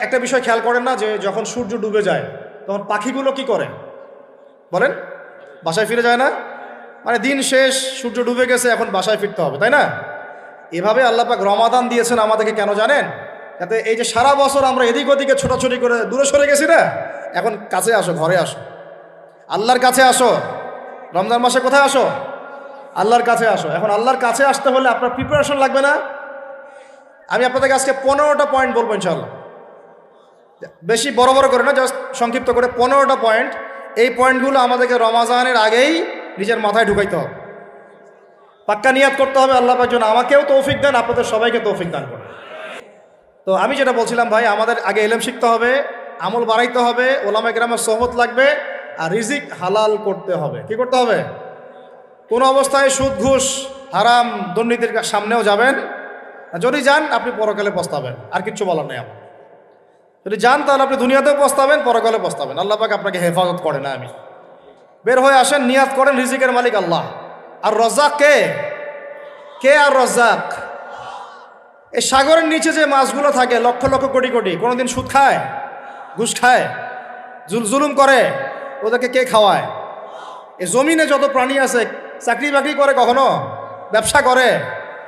একটা বিষয় খেয়াল করেন না, যে যখন সূর্য ডুবে যায় তখন পাখিগুলো কি করে বলেন? বাসায় ফিরে যায় না? মানে দিন শেষ, সূর্য ডুবে গেছে, এখন বাসায় ফিরতে হবে, তাই না? এভাবে আল্লাহ পাক রমাদান দিয়েছেন আমাদেরকে কেন জানেন? যাতে এই যে সারা বছর আমরা এদিক ওদিকে ছোটাছুটি করে দূরে সরে গেছি না, এখন কাছে আসো, ঘরে আসো, আল্লাহর কাছে আসো। রমজান মাসে কোথায় আসো? আল্লাহর কাছে আসো। এখন আল্লাহর কাছে আসতে হলে আপনার প্রিপারেশন লাগবে না? আমি আপনাদেরকে আজকে 15টা পয়েন্ট বলবো ইনশাআল্লাহ, বেশি বড় বড় করে না, জাস্ট সংক্ষিপ্ত করে 15টা পয়েন্ট। এই পয়েন্টগুলো আমাদেরকে রমাজানের আগেই নিজের মাথায় ঢুকাইতে হবে, পাক্কা নিয়াত করতে হবে। আল্লাহ পাক যেন আমাকেও তৌফিক দেন, আপনাদের সবাইকে তৌফিক দান করেন। তো আমি যেটা বলছিলাম ভাই, আমাদের আগে ইলম শিখতে হবে, আমল বাড়াইতে হবে, ওলামা কেরামের সোহবত লাগবে, আর রিজিক হালাল করতে হবে। কি করতে হবে? কোনো অবস্থায় সুদ ঘুষ হারাম দুর্নীতির সামনেও যাবেন, যদি যান আপনি পরকালে পস্তাবেন, আর কিচ্ছু বলার নেই আমার। যদি যান তাহলে আপনি দুনিয়াতেও পস্তাবেন, পরকালে পস্তাবেন। আল্লাহ পাক আপনাকে হেফাজত করে না। আমি বের হয়ে আসেন, নিয়াত করেন, রিজিকের মালিক আল্লাহ। আর রজ্জাক কে? কে আর রজ্জাক? এই সাগরের নিচে যে মাছগুলো থাকে লক্ষ লক্ষ কোটি কোটি, কোনোদিন সুদ খায়, ঘুষ খায়, জুলুম করে? ওদেরকে কে খাওয়ায়? এই জমিনে যত প্রাণী আছে চাকরি বাকরি করে, কখনো ব্যবসা করে?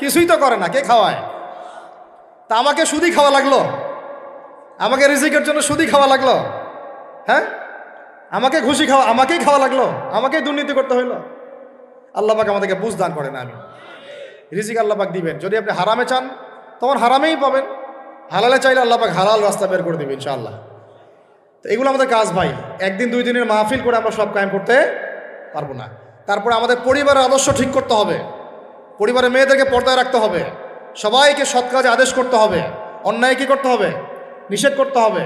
কিছুই তো করে না। কে খাওয়ায়? তা আমাকে সুদই খাওয়া লাগলো, আমাকে রিজিকের জন্য সুদই খাওয়া লাগলো, হ্যাঁ? আমাকে ঘুষি খাওয়া, আমাকেই খাওয়া লাগলো, আমাকেই দুর্নীতি করতে হইলো। আল্লাহ পাক আমাদেরকে বুঝ দান করেন। আমি রিজিক আল্লাহ পাক দিবেন। যদি আপনি হারামে চান তখন হারামেই পাবেন, হালালে চাইলে আল্লাহ পাক হালাল রাস্তা বের করে দেবে ইনশাআল্লাহ। তো এগুলো আমাদের কাজ ভাই। একদিন দুই দিনের মাহফিল করে আমরা সব কায়েম করতে পারবো না। তারপরে আমাদের পরিবারের আদর্শ ঠিক করতে হবে, পরিবারের মেয়েদেরকে পর্দায় রাখতে হবে, সবাইকে সৎ কাজে আদেশ করতে হবে, অন্যায় কি করতে হবে? নিষেধ করতে হবে,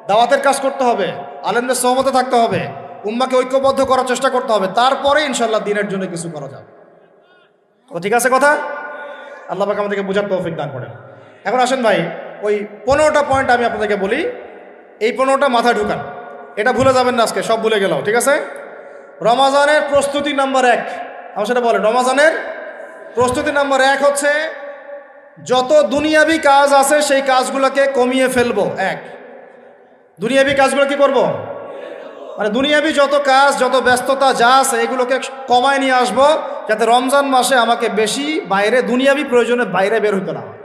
দাওয়াতের কাজ করতে হবে, আলেমদের সহমতে থাকতে হবে, উম্মাকে ঐক্যবদ্ধ করার চেষ্টা করতে হবে। তারপরে ইনশাআল্লাহ দিনের জন্য কিছু করা যাবে। তো ঠিক আছে কথা? আল্লাহ পাক আমাদেরকে বোঝার তৌফিক দান করেন। এখন আসেন ভাই, ওই 15টা পয়েন্ট আমি আপনাদেরকে বলি, এই 15টা মাথায় ঢুকান, এটা ভুলে যাবেন না আজকে, সব ভুলে গেলাম, ঠিক আছে? রমাজানের প্রস্তুতি নাম্বার 1, আমার সেটা বলেন। রমাজানের প্রস্তুতি নাম্বার 1 হচ্ছে যত দুনিয়াবি কাজ আছে সেই কাজগুলোকে কমিয়ে ফেলবো। দুনিয়াবি কাজগুলো কি করব? মানে দুনিয়াবি যত কাজ, যত ব্যস্ততা যা আছে এগুলোকে কমায় নিয়ে আসবো, যাতে রমজান মাসে আমাকে বেশি বাইরে দুনিয়াবি প্রয়োজনে বাইরে বের হইতে না হয়,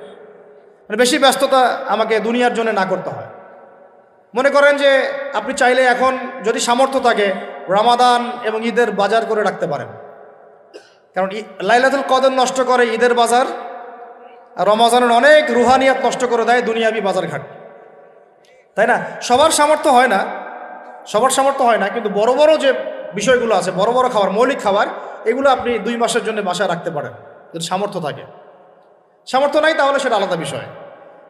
মানে বেশি ব্যস্ততা আমাকে দুনিয়ার জন্য না করতে হয়। মনে করেন যে আপনি চাইলে এখন যদি সামর্থ্য থাকে রমাদান এবং ঈদের বাজার করে রাখতে পারেন, কারণ লাইলাতুল কদর নষ্ট করে ঈদের বাজার, আর রমাজানের অনেক রুহানিয়াত নষ্ট করে দেয় দুনিয়াবি বাজার ঘাট, তাই না? সবার সামর্থ্য হয় না, সবার সামর্থ্য হয় না, কিন্তু বড় বড় যে বিষয়গুলো আছে, বড় বড় খাবার, মৌলিক খাবার, এগুলো আপনি 2 মাসের জন্য বাসায় রাখতে পারেন যদি সামর্থ্য থাকে। সামর্থ্য নাই তাহলে সেটা আলাদা বিষয়।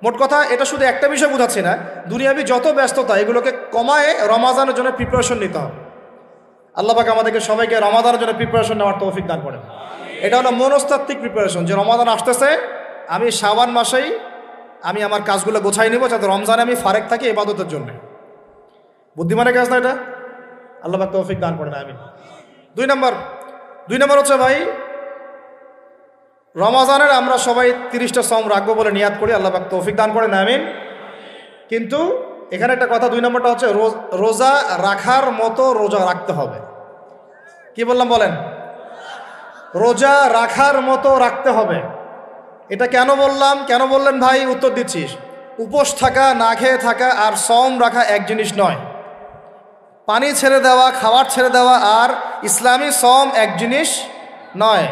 মোট কথা এটা শুধু একটা বিষয় বোঝাচ্ছি না, দুনিয়াবি যত ব্যস্ততা এগুলোকে কমায় রমাজানের জন্য প্রিপারেশন নিতে হবে। আল্লাহ পাক আমাদেরকে সবাইকে রমাদানের জন্য প্রিপারেশন নেওয়ার তৌফিক দান করেন। এটা হলো মনস্তাত্ত্বিক প্রিপারেশন, যে রমাদান আসতেছে, আমি শাবান মাসেই আমি আমার কাজগুলো গোছাই নেব, যাতে রমজানে আমি ফারেক থাকি ইবাদতের জন্য। বুদ্ধিমানের কাজ না এটা? আল্লাহ পাক তৌফিক দান করেন। আমিন। 2 নম্বর হচ্ছে ভাই, রমাজানের আমরা সবাই 30টা সওম রাখবো বলে নিয়াত করি, আল্লাহ পাক তৌফিক দান করেন। আমিন। কিন্তু এখানে একটা কথা, 2 নম্বরটা হচ্ছে রোজা রাখার মতো রোজা রাখতে হবে। কি বললাম বলেন? রোজা রাখার মতো রাখতে হবে। এটা কেন বললাম, কেন বললেন ভাই? উত্তর দিচ্ছিস। উপোস থাকা, না খেয়ে থাকা আর সওম রাখা এক জিনিস নয়। পানি ছেড়ে দেওয়া, খাবার ছেড়ে দেওয়া আর ইসলামী সওম এক জিনিস নয়।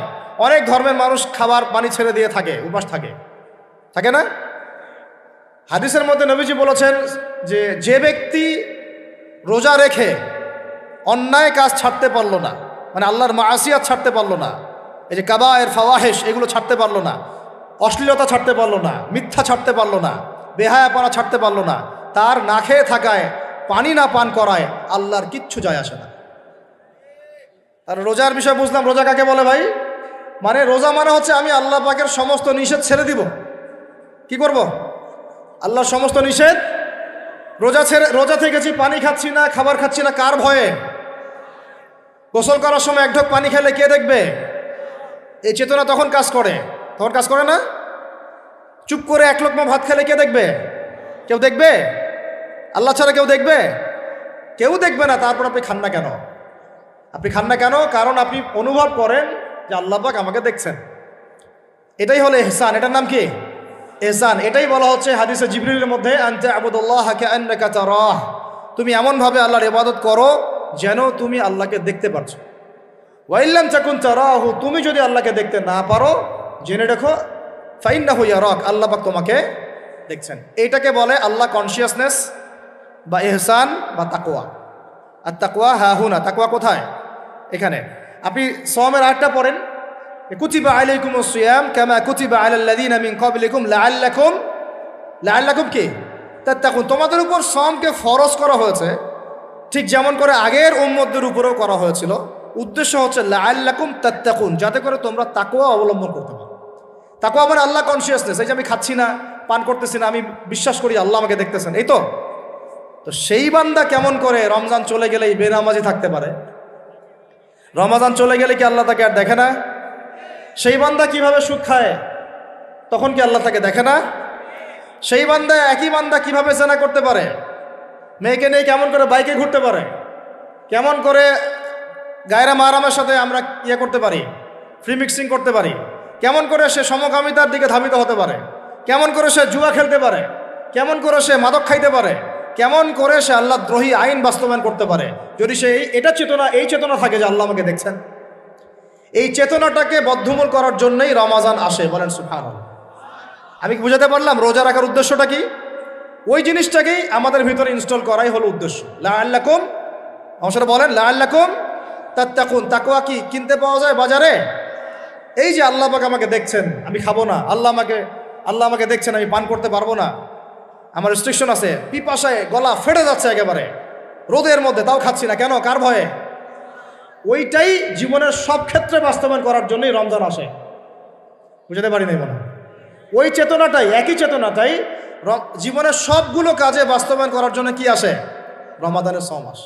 অনেক ধর্মের মানুষ খাবার পানি ছেড়ে দিয়ে থাকে, উপাস থাকে, থাকে না? হাদিসের মধ্যে নবীজি বলেছেন যে ব্যক্তি রোজা রেখে অন্যায় কাজ ছাড়তে পারলো না, মানে আল্লাহর মাসিয়াত ছাড়তে পারলো না, এই যে কাবায়ের ফাওয়াহিশ এগুলো ছাড়তে পারলো না, অশ্লীলতা ছাড়তে পারলো না, মিথ্যা ছাড়তে পারলো না, বেহায়াপনা ছাড়তে পারলো না, তার না খেয়ে থাকায়, পানি না পান করায় আল্লাহর কিচ্ছু যায় আসে না। আর রোজার বিষয় বুঝলাম। রোজা কাকে বলে ভাই? মানে রোজা মানে হচ্ছে আমি আল্লাহ পাকের সমস্ত নিষেধ ছেড়ে দিব। কি করব? আল্লাহর সমস্ত নিষেধ। রোজা থেকেছি, পানি খাচ্ছি না, খাবার খাচ্ছি না, কার ভয়ে? গোসল করার সময় 1 ঢোক পানি খেলে কে দেখবে? এই চেতনা তখন কাজ করে, তখন কাজ করে না? চুপ করে 1 লোকমা ভাত খেলে কে দেখবে? কেউ দেখবে? আল্লাহ ছাড়া কেউ দেখবে? কেউ দেখবে না। তারপর আপনি খান না কেন? আপনি খান না কেন? কারণ আপনি অনুভব করেন যে আল্লাহ পাক আমাকে দেখছেন। এটাই হলো ইহসান। এটার নাম কি? ইহসান। এটাই বলা হচ্ছে হাদিসে জিবরিলের মধ্যে, আনতা আবুদুল্লাহ কাআন্নাকা তারাহ, তুমি এমনভাবে আল্লাহর ইবাদত করো যেন তুমি আল্লাহকে দেখতে পাচ্ছ। ওয়া ইল্লাম তাকুন তারাহু, তুমি যদি আল্লাহকে দেখতে না পারো জেনে রাখো ফাইন্নাহু ইয়ারাক, আল্লাহ পাক তোমাকে দেখছেন। এইটাকে বলে আল্লাহ কনসিয়াসনেস বা ইহসান বা তাকওয়া। আর তাকওয়া হাহুনা, তাকওয়া কোথায়? এখানে। আপনি সওমের আয়াতটা পড়েন, কুতিবা আলাইকুমুস সিয়াম কামা কুতিবা আলাল লাযিনা মিন ক্বাবলিকুম লাআল্লাকুম কি তাত্তাকুন, তোমাদের উপর সওমকে ফরজ করা হয়েছে ঠিক যেমন করে আগের উম্মতদের উপরেও করা হয়েছিল। উদ্দেশ্য হচ্ছে লাআল্লাকুম তাত্তাকুন, যাতে করে তোমরা তাকওয়া অবলম্বন করতে পারো। তাকওয়া মানে আল্লাহ কনসিয়াসনেস। এই যে আমি খাচ্ছি না, পান করতেছি না, আমি বিশ্বাস করি আল্লাহ আমাকে দেখতেছেন, এই তো। তো সেই বান্দা কেমন করে রমজান চলে গেলেই বেনামাজি থাকতে পারে? রমজান চলে গেলে কি আল্লাহ তাকে আর দেখে না? সেই বান্দা কিভাবে সুদ খায়, তখন কি আল্লাহ তাকে দেখে না? সেই বান্দা, একই বান্দা কিভাবে জেনা করতে পারে? মেয়েকে নিয়ে কেমন করে বাইকে ঘুরতে পারে? কেমন করে গায়রা মাহরামের সাথে আমরা করতে পারি, ফ্রি মিক্সিং করতে পারি? কেমন করে সে সমকামিতার দিকে ধাবিত হতে পারে? কেমন করে সে জুয়া খেলতে পারে? কেমন করে সে মাদক খাইতে পারে? কেমন করে সে আল্লাহ দ্রোহী আইন বাস্তবায়ন করতে পারে? যদি সে এই চেতনা থাকে যে আল্লাহ আমাকে দেখছেন। এই চেতনাটাকে বদ্ধমূল করার জন্যই রমাজান আসে। বলেন সুবহানাল্লাহ। আমি কি বুঝাতে পারলাম? রোজা রাখার উদ্দেশ্যটা কি? ওই জিনিসটাকেই আমাদের ভিতরে ইনস্টল করাই হলো উদ্দেশ্য। লাআল্লাকুম, আমার সাথে বলেন লাআল্লাকুম তাত্তাকুন। তাকওয়া কি কিনতে পাওয়া যায় বাজারে? এই যে আল্লাহ পাক আমাকে দেখছেন, আমি খাবো না, আল্লাহ আমাকে দেখছেন, আমি পান করতে পারবো না, আমার রেস্ট্রিকশন আছে, পিপাসায় গলা ফেটে যাচ্ছে একেবারে রোদের মধ্যে, তাও খাচ্ছি না কেন? কার ভয়ে? ওইটাই জীবনের সব ক্ষেত্রে বাস্তবায়ন করার জন্যই রমজান আসে। বুঝতে পারি নাই মনে হয়? ওই চেতনাটাই, একই চেতনাটাই জীবনের সবগুলো কাজে বাস্তবায়ন করার জন্য কি আসে? রমাদানের 6 মাস।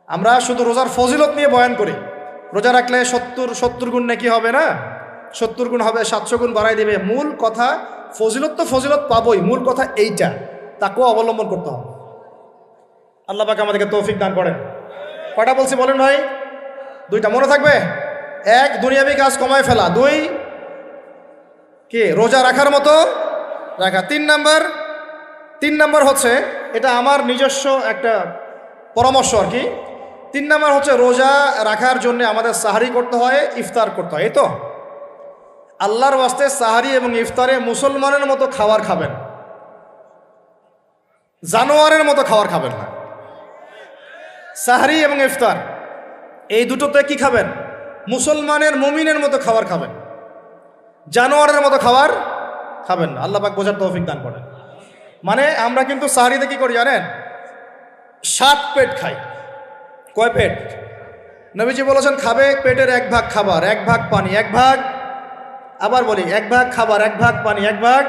আমরা শুধু রোজার ফজিলত নিয়ে বয়ান করি, রোজা রাখলে 70 গুণ নাকি হবে না, 70 গুণ হবে, 700 গুণ বাড়াই দেবে। মূল কথা ফজিলত তো ফজিলত পাবই, মূল কথা এইটা, তাকেও অবলম্বন করতে হবে। আল্লাহ পাক আমাদেরকে তৌফিক দান করেন। কয়টা বলছি বলেন ভাই? 2টা মনে থাকবে। 1, দুনিয়াবি কাজ কমায় ফেলা। 2, কি রোজা রাখার মতো রাখা। 3 নাম্বার হচ্ছে, এটা আমার নিজস্ব একটা পরামর্শ আর কি। 3 নাম্বার হচ্ছে রোজা রাখার জন্য আমাদের সাহারি করতে হয়, ইফতার করতে হয়। এই তো আল্লাহর ওয়াস্তে সাহারি এবং ইফতারে মুসলমানের মতো খাবার খাবেন, জানোয়ারের মতো খাবার খাবেন না। সাহারি এবং ইফতার এই দুটোতে কি খাবেন? মুসলমানের, মুমিনের মতো খাবার খাবেন, জানোয়ারের মতো খাবার খাবেন না। আল্লাহ পাক বোঝার তৌফিক দান করেন। মানে আমরা কিন্তু সাহারিতে কি করি জানেন? 7 পেট খাই। কয় পেট? নবীজি বলেছেন খাবে পেটের 1 ভাগ খাবার, 1 ভাগ পানি, 1 ভাগ, আবার বলি 1 ভাগ খাবার, 1 ভাগ পানি, 1 ভাগ।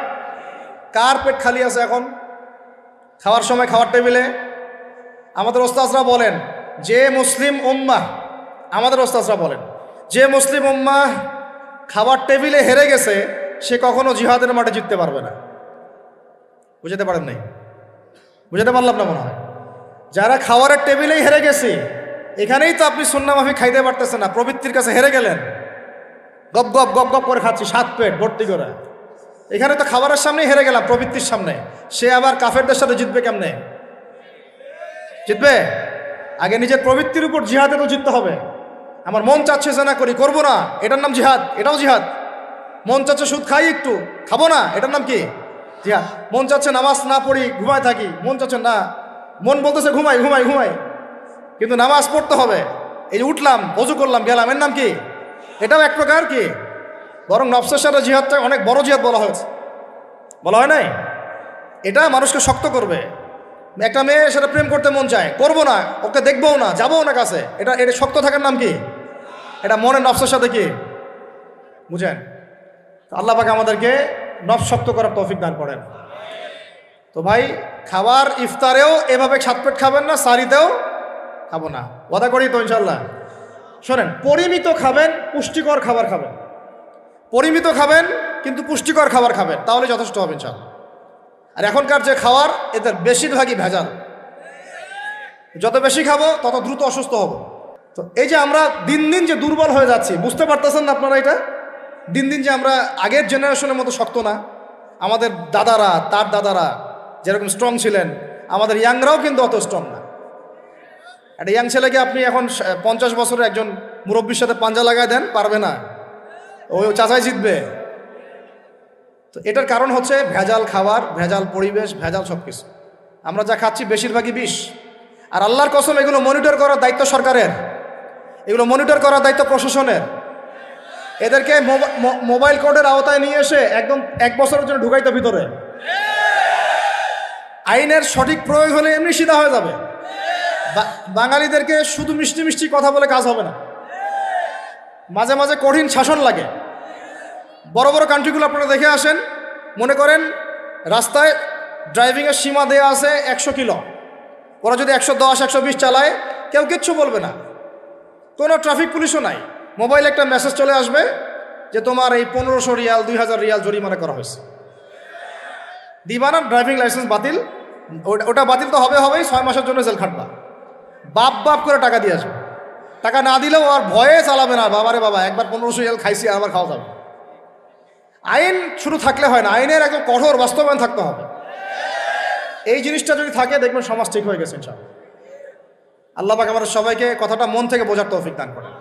কার পেট খালি আছে এখন খাওয়ার সময়? খাওয়ার টেবিলে আমাদের ওস্তাদরা বলেন যে মুসলিম উম্মাহ, আমাদের ওস্তাদরা বলেন যে মুসলিম উম্মাহ খাবার টেবিলে হেরে গেছে, সে কখনো জিহাদের মাঠে জিততে পারবে না। বুঝতে পারেন নাই? বুঝতে পারলাম না মনে হয়। যারা খাওয়ারের টেবিলেই হেরে গেছে, এখানেই তো আপনি সুন্নাহ মাফিক খাইতে পারতেছেন না, প্রবৃত্তির কাছে হেরে গেলেন। গপ গপ গপ গপ করে খাচ্ছি 7 পেট ভর্তি করে। এখানে তো খাবারের সামনেই হেরে গেলাম, প্রবৃত্তির সামনে। সে আবার কাফেরদের সাথে জিতবে কেমনে? জিতবে আগে নিজের প্রবৃত্তির উপর জিহাদে তো জিততে হবে। আমার মন চাচ্ছে জেনা করি, করবো না, এটার নাম জিহাদ, এটাও জিহাদ। মন চাচ্ছে সুদ খাই একটু, খাবো না, এটার নাম কি? জিহাদ। মন চাচ্ছে নামাজ না পড়ি, ঘুমায় থাকি, মন চাচ্ছে না, মন বলতেছে ঘুমাই ঘুমাই ঘুমাই, কিন্তু নামাজ পড়তে হবে। এই যে উঠলাম, ওযু করলাম, গেলাম, এর নাম কি? এটাও এক প্রকার কি? বরং নফসের সাথে জিহাদটা অনেক বড় জিহাদ বলা হয়েছে, বলা হয় নাই? এটা মানুষকে শক্ত করবে। একটা মেয়ে সেটা প্রেম করতে মন চায়, করবো না, ওকে দেখবও না, যাবো না কাছে, এটা শক্ত থাকার নাম কি? এটা মনের নফসের সাথে কি? বুঝেন? আল্লাহ পাক আমাদেরকে নফস শক্ত করার তৌফিক দান করেন। তো ভাই, খাবার ইফতারেও এভাবে 7 পেট খাবেন না, সারিতেও খাবো না, ওয়াদা করি তো ইনশাল্লাহ। শোনেন, পরিমিত খাবেন, পুষ্টিকর খাবার খাবেন। পরিমিত খাবেন কিন্তু পুষ্টিকর খাবার খাবেন, তাহলে যথেষ্ট হবে ইনশাল্লাহ। আর এখনকার যে খাওয়ার এদের বেশিরভাগই ভেজাল। যত বেশি খাবো তত দ্রুত অসুস্থ হব। তো এই যে আমরা দিন দিন যে দুর্বল হয়ে যাচ্ছি, বুঝতে পারতেছেন না আপনারা এটা? দিন দিন যে আমরা আগের জেনারেশনের মতো শক্ত না। আমাদের দাদারা, তার দাদারা যেরকম স্ট্রং ছিলেন, আমাদের ইয়াংরাও কিন্তু অত স্ট্রং না। একটা ইয়াং ছেলেকে আপনি এখন 50 বছরের একজন মুরব্বীর সাথে পাঞ্জা লাগায় দেন, পারবে না, ওই চাচাই জিতবে। তো এটার কারণ হচ্ছে ভেজাল খাবার, ভেজাল পরিবেশ, ভেজাল সব কিছু। আমরা যা খাচ্ছি বেশিরভাগই বিষ। আর আল্লাহর কসম, এগুলো মনিটর করার দায়িত্ব সরকারের, এগুলো মনিটর করার দায়িত্ব প্রশাসনের। এদেরকে মোবাইল কোর্টের আওতায় নিয়ে এসে একদম 1 বছরের জন্য ঢুকাইতে ভিতরে। আইনের সঠিক প্রয়োগ হলে এমনি সিধা হয়ে যাবে। বাঙালিদেরকে শুধু মিষ্টি মিষ্টি কথা বলে কাজ হবে না, মাঝে মাঝে কঠিন শাসন লাগে। বড় বড় কান্ট্রিগুলো আপনারা দেখে আসেন, মনে করেন রাস্তায় ড্রাইভিংয়ের সীমা দেওয়া আছে 100 কিলো, ওরা যদি 110 120 চালায় কেউ কিচ্ছু বলবে না, কোনো ট্রাফিক পুলিশও নাই। মোবাইলে একটা মেসেজ চলে আসবে যে তোমার এই 1500 রিয়াল 2000 রিয়াল জরিমানা করা হয়েছে। দিবা না, ড্রাইভিং লাইসেন্স বাতিল। ওটা বাতিল তো হবেই, 6 মাসের জন্য জেল খাটবা। বাপ করে টাকা দিয়ে আসবে। টাকা না দিলেও আর ভয়ে চালাবে না, বাবারে বাবা একবার 1500 রিয়াল খাইছি, আবার খাওয়া যাবে। আইন শুধু থাকলে হয় না, আইনের একদম কঠোর বাস্তবায়ন থাকতে হবে। এই জিনিসটা যদি থাকে দেখবেন সমাজ ঠিক হয়ে গেছে ইনশাআল্লাহ। আল্লাহ পাক আমাদের সবাইকে কথাটা মন থেকে বোঝার তৌফিক দান করেন।